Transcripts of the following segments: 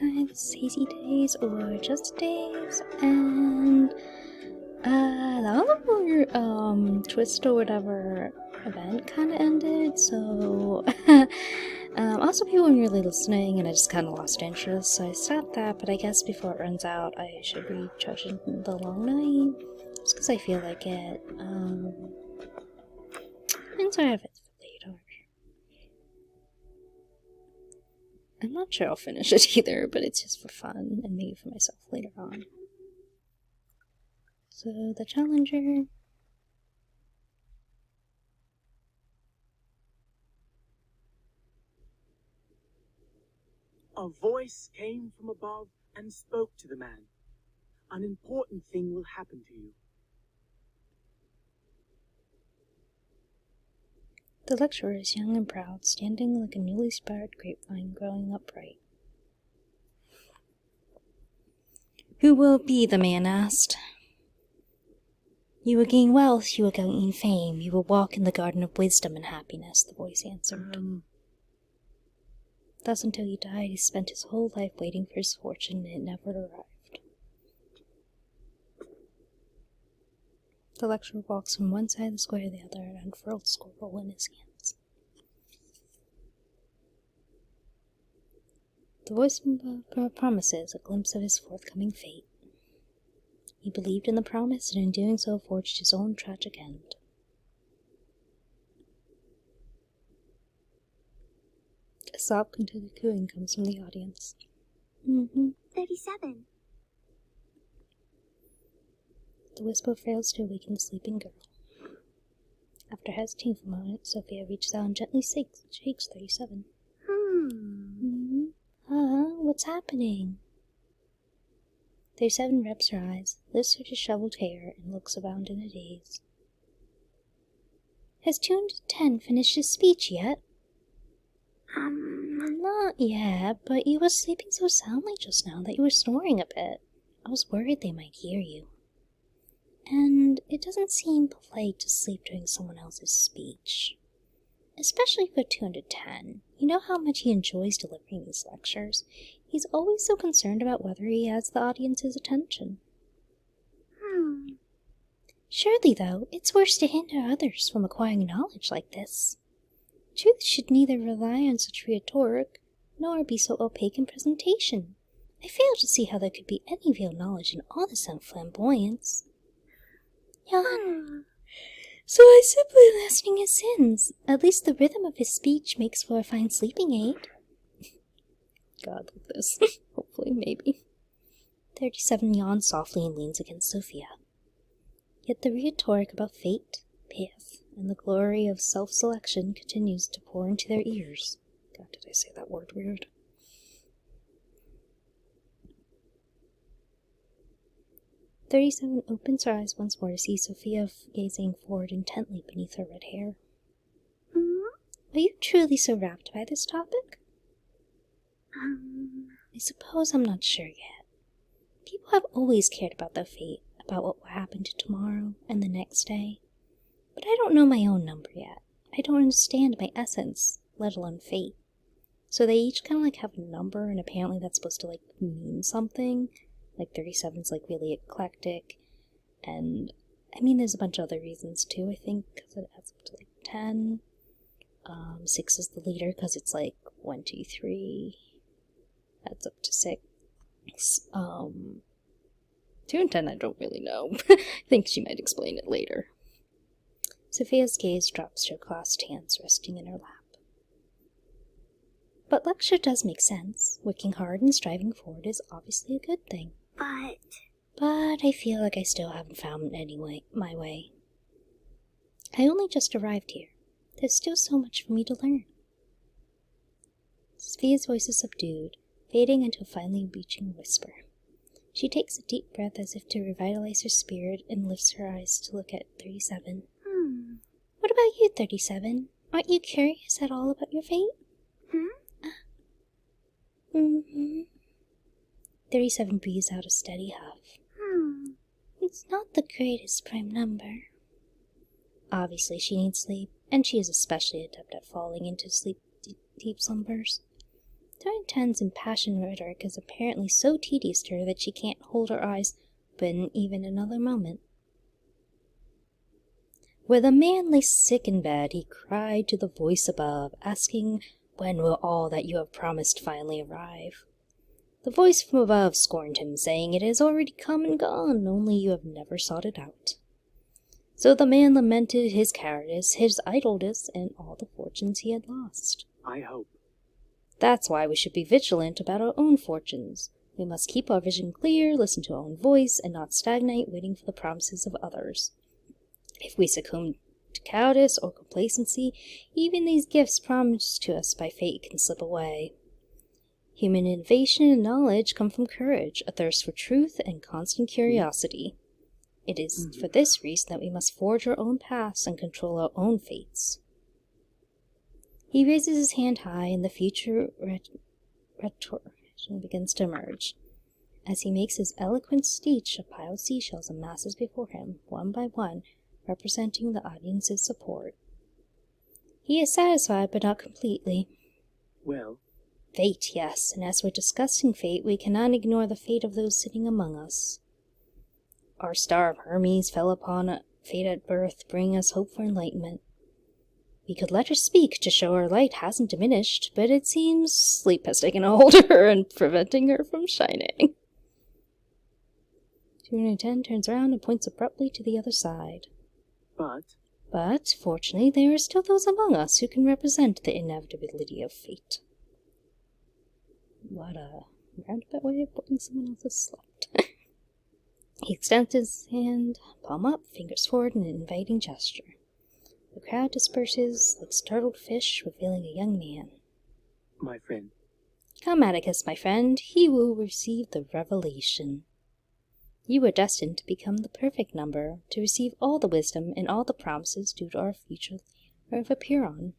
Hi, this is Hazy Days or JustDaze, and the other twist or whatever event kind of ended, so also people weren't really listening and I just kind of lost interest, so I stopped that. But I guess before it runs out I should read Judging the Long Night, just because I feel like it. And sorry if it's later. I'm not sure I'll finish it either, but it's just for fun and maybe for myself later on. So, the Challenger. A voice came from above and spoke to the man. An important thing will happen to you. The lecturer is young and proud, standing like a newly sprouted grapevine growing upright. Who will it be? The man asked. You will gain wealth, you will gain fame, you will walk in the garden of wisdom and happiness, the voice answered. Thus until he died, he spent his whole life waiting for his fortune, and it never arrived. The lecturer walks from one side of the square to the other, an unfurled scroll in his hands. The voice from above promises a glimpse of his forthcoming fate. He believed in the promise, and in doing so forged his own tragic end. A sob-contented cooing comes from the audience. 37. The whisper fails to awaken the sleeping girl. After hesitating for a moment, Sophia reaches out and gently shakes 37. What's happening? 37 rubs her eyes, lifts her disheveled hair, and looks around in a daze. Has 210 finished his speech yet? Not yet, but you were sleeping so soundly just now that you were snoring a bit. I was worried they might hear you. And it doesn't seem polite to sleep during someone else's speech. Especially for 210. You know how much he enjoys delivering these lectures. He's always so concerned about whether he has the audience's attention. Surely, though, it's worse to hinder others from acquiring knowledge like this. Truth should neither rely on such rhetoric, nor be so opaque in presentation. I fail to see how there could be any real knowledge in all this flamboyance. Yawn. So I simply lessening his sins. At least the rhythm of his speech makes for a fine sleeping aid. God, look at this. Hopefully, maybe. 37 yawns softly and leans against Sophia. Yet the rhetoric about fate, path, and the glory of self-selection continues to pour into their ears. God, did I say that word weird? "37 opens her eyes once more to see Sophia gazing forward intently beneath her red hair. Are you truly so rapt by this topic? I suppose I'm not sure yet. People have always cared about their fate, about what will happen to tomorrow and the next day. But I don't know my own number yet. I don't understand my essence, let alone fate. So they each kind of have a number, and apparently that's supposed to mean something. 37's really eclectic, and I mean there's a bunch of other reasons too, I think, because it adds up to 10. 6 is the leader because it's 1, 2, 3, adds up to 6. 2 and 10 I don't really know. I think she might explain it later. Sophia's gaze drops to her clasped hands resting in her lap. But lecture does make sense. Working hard and striving forward is obviously a good thing. But I feel like I still haven't found my way. I only just arrived here. There's still so much for me to learn. Sophia's voice is subdued, fading into a finally reaching whisper. She takes a deep breath as if to revitalize her spirit and lifts her eyes to look at 37. What about you, 37? Aren't you curious at all about your fate? 37 breathes out a steady huff. It's not the greatest prime number. Obviously she needs sleep, and she is especially adept at falling into deep slumbers. 210's impassioned rhetoric is apparently so tedious to her that she can't hold her eyes open even another moment. Where the man lay sick in bed, he cried to the voice above, asking, "When will all that you have promised finally arrive?" The voice from above scorned him, saying, "It has already come and gone, only you have never sought it out." So the man lamented his cowardice, his idleness, and all the fortunes he had lost. I hope. That's why we should be vigilant about our own fortunes. We must keep our vision clear, listen to our own voice, and not stagnate waiting for the promises of others. If we succumb to cowardice or complacency, even these gifts promised to us by fate can slip away. Human innovation and knowledge come from courage, a thirst for truth, and constant curiosity. It is for this reason that we must forge our own paths and control our own fates. He raises his hand high, and the future rhetorician begins to emerge. As he makes his eloquent speech, a pile of seashells amasses before him, one by one, representing the audience's support. He is satisfied, but not completely. Well? Fate, yes, and as we're discussing fate, we cannot ignore the fate of those sitting among us. Our star of Hermes fell upon a fate at birth, bringing us hope for enlightenment. We could let her speak to show our light hasn't diminished, but it seems sleep has taken a hold of her and preventing her from shining. 210 turns around and points abruptly to the other side. But, fortunately, there are still those among us who can represent the inevitability of fate. What a roundabout way of putting someone else's slept. He extends his hand, palm up, fingers forward in an inviting gesture. The crowd disperses like startled fish, revealing a young man. My friend. Come, Atticus, my friend, he will receive the revelation. You were destined to become the perfect number, to receive all the wisdom and all the promises due to our future of Apiron.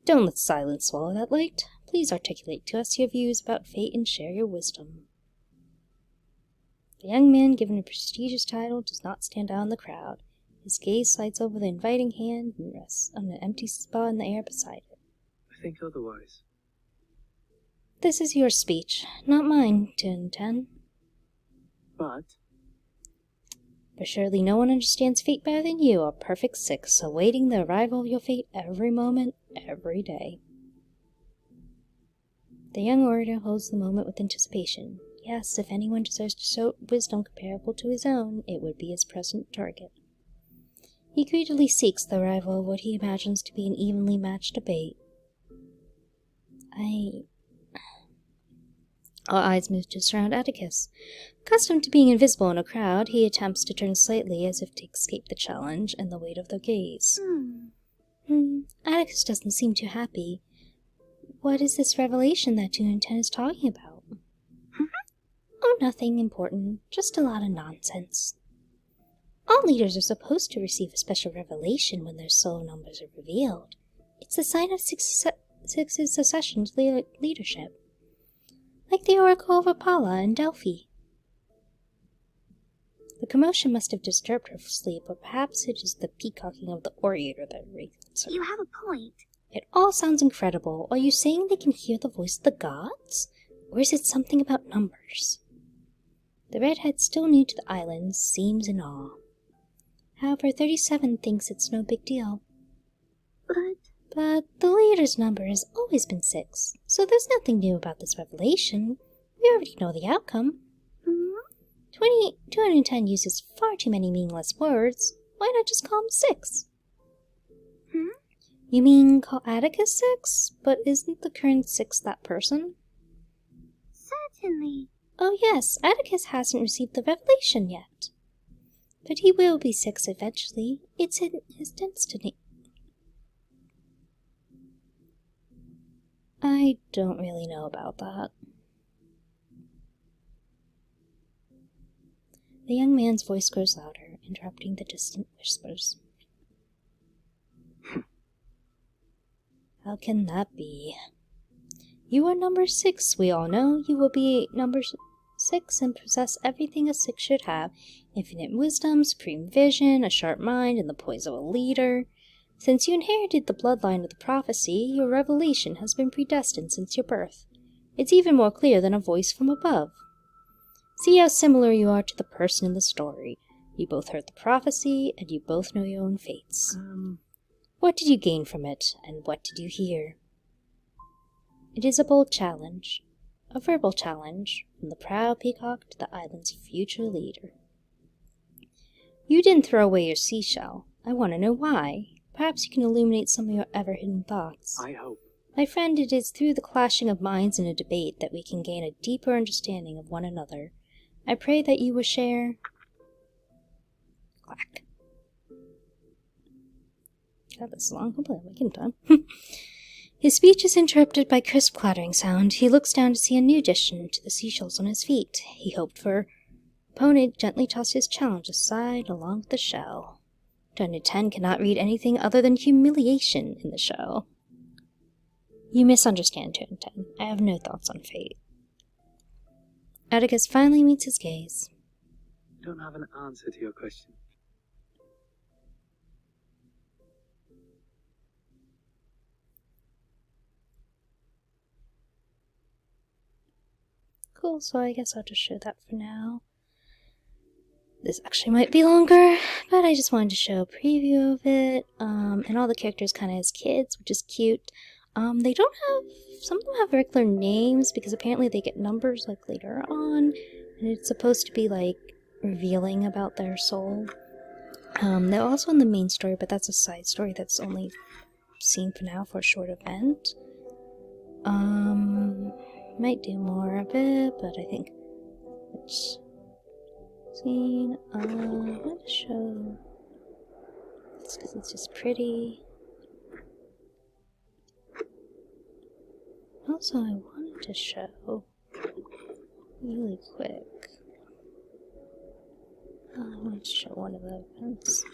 Don't let silence swallow that light. Please articulate to us your views about fate and share your wisdom. The young man, given a prestigious title, does not stand out in the crowd. His gaze slides over the inviting hand and rests on an empty spot in the air beside it. I think otherwise. This is your speech, not mine, 210. But surely no one understands fate better than you, a perfect six, awaiting the arrival of your fate every moment, every day. The young orator holds the moment with anticipation. Yes, if anyone deserves to show wisdom comparable to his own, it would be his present target. He greedily seeks the arrival of what he imagines to be an evenly matched debate. All eyes move to surround Atticus. Accustomed to being invisible in a crowd, he attempts to turn slightly as if to escape the challenge and the weight of their gaze. Atticus doesn't seem too happy. What is this revelation that 210 is talking about? Oh, nothing important, just a lot of nonsense. All leaders are supposed to receive a special revelation when their soul numbers are revealed. It's the sign of Six's succession to leadership. Like the Oracle of Apollo in Delphi. The commotion must have disturbed her sleep, or perhaps it is the peacocking of the orator that wakes her. You have a point. It all sounds incredible. Are you saying they can hear the voice of the gods? Or is it something about numbers? The redhead, still new to the island, seems in awe. However, 37 thinks it's no big deal. But the leader's number has always been 6, so there's nothing new about this revelation. We already know the outcome. 210 uses far too many meaningless words. Why not just call him 6? You mean call Atticus 6? But isn't the current 6 that person? Certainly. Oh yes, Atticus hasn't received the revelation yet. But he will be 6 eventually. It's in his destiny. I don't really know about that. The young man's voice grows louder, interrupting the distant whispers. How can that be? You are number 6, we all know. You will be number 6 and possess everything a 6 should have. Infinite wisdom, supreme vision, a sharp mind, and the poise of a leader. Since you inherited the bloodline of the prophecy, your revelation has been predestined since your birth. It's even more clear than a voice from above. See how similar you are to the person in the story. You both heard the prophecy, and you both know your own fates. What did you gain from it, and what did you hear? It is a bold challenge, a verbal challenge, from the proud peacock to the island's future leader. You didn't throw away your seashell. I want to know why. Perhaps you can illuminate some of your ever-hidden thoughts. I hope. My friend, it is through the clashing of minds in a debate that we can gain a deeper understanding of one another. I pray that you will share... Clack. God, this is long. Hopefully I'm making time. His speech is interrupted by crisp clattering sound. He looks down to see a new addition to the seashells on his feet. He hoped for... Opponent gently tossed his challenge aside along with the shell. 210 cannot read anything other than humiliation in the shell. You misunderstand, 210. I have no thoughts on fate. Atticus finally meets his gaze. I don't have an answer to your question. Cool, so I guess I'll just show that for now. This actually might be longer, but I just wanted to show a preview of it. And all the characters kind of as kids, which is cute. They don't have... Some of them have regular names, because apparently they get numbers, like, later on. And it's supposed to be, like, revealing about their soul. They're also in the main story, but that's a side story that's only seen for now for a short event. Might do more of it, but I think it's scene. I'm going to show this because it's just pretty. Also, I wanted to show really quick. I wanted to show one of the events.